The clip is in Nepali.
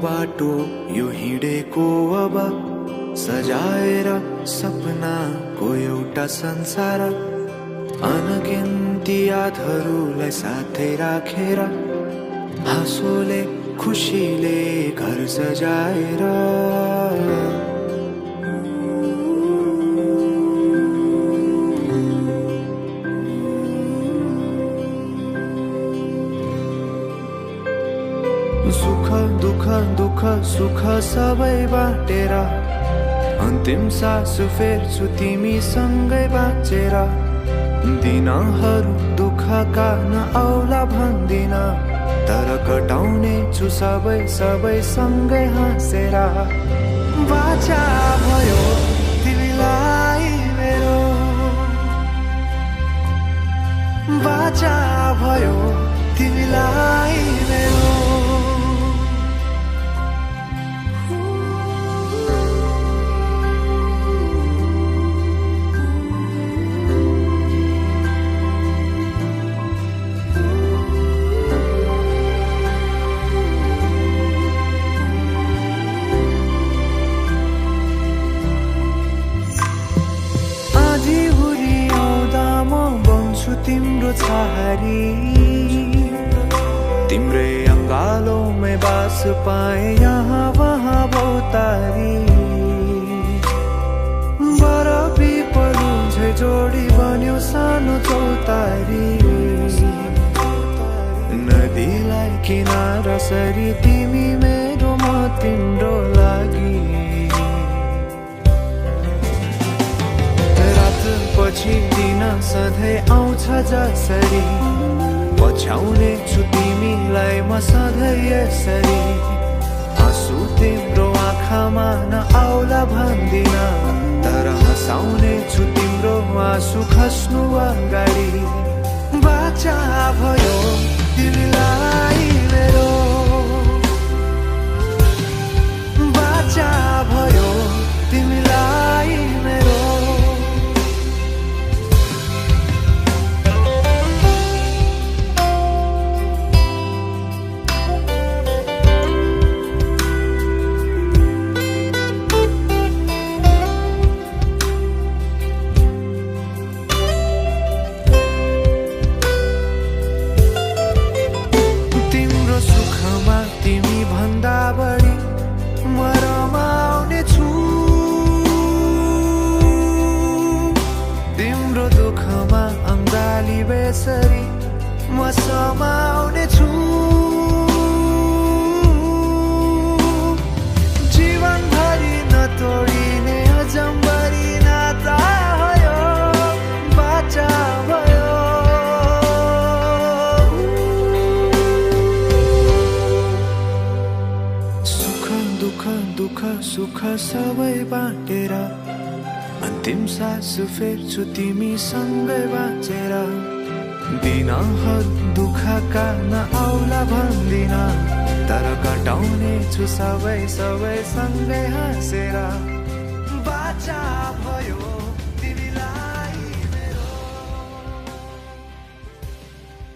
बाटो यो हिँडेको अब सजाएर सपनाको एउटा संसार अनगिन्ती यादहरूलाई साथै राखेर हाँसोले खुसीले घर सजाएर सुख दुःख दुःख सुख सबै बाटेर अन्तिम सास फेर्छु तिमीसँगै बाँचेर दिनहरू दुःखका नआउला भन्दिन तर कटाउने छु सबै सबै सँगै हाँसेर बाचा भयो तिमीलाई मेरो बाचा भयो तिमीलाई मेरो तिम्रो छहारी तिम्रै अङ्गालोमै बास पाए यहाँ वहाँ बहुतारी बरफी पलु झै जोडी बन्यो सानो चौतारी नदीलाई किनारा सरी तिमी मेरो म तिम्रो लागि पछि दिन सधैँ आउँछ जसरी पछ्याउने छु तिमीलाई म सधैँ यसरी आँसु तिम्रो आँखामा नआउला भन्दिन तर हँसाउने छु तिम्रो आँसु खस्नु अगाडि बाचा भयो तिमीलाई मेरो बाचा भयो तिमीलाई मेरो बेसरी म समाउने छु जीवनभरि नतोडिने अजम्बरी नाता भयो बाचा भयो सुख दुःख दुःख सुख सबै बाटेर अन्तिम सास फेर्छु तिमीसँगै बाँचेर दिनहरू दुःखका नआउला भन्दिन तर कटाउने छु सबै सबै सँगै हाँसेर बाचा भयो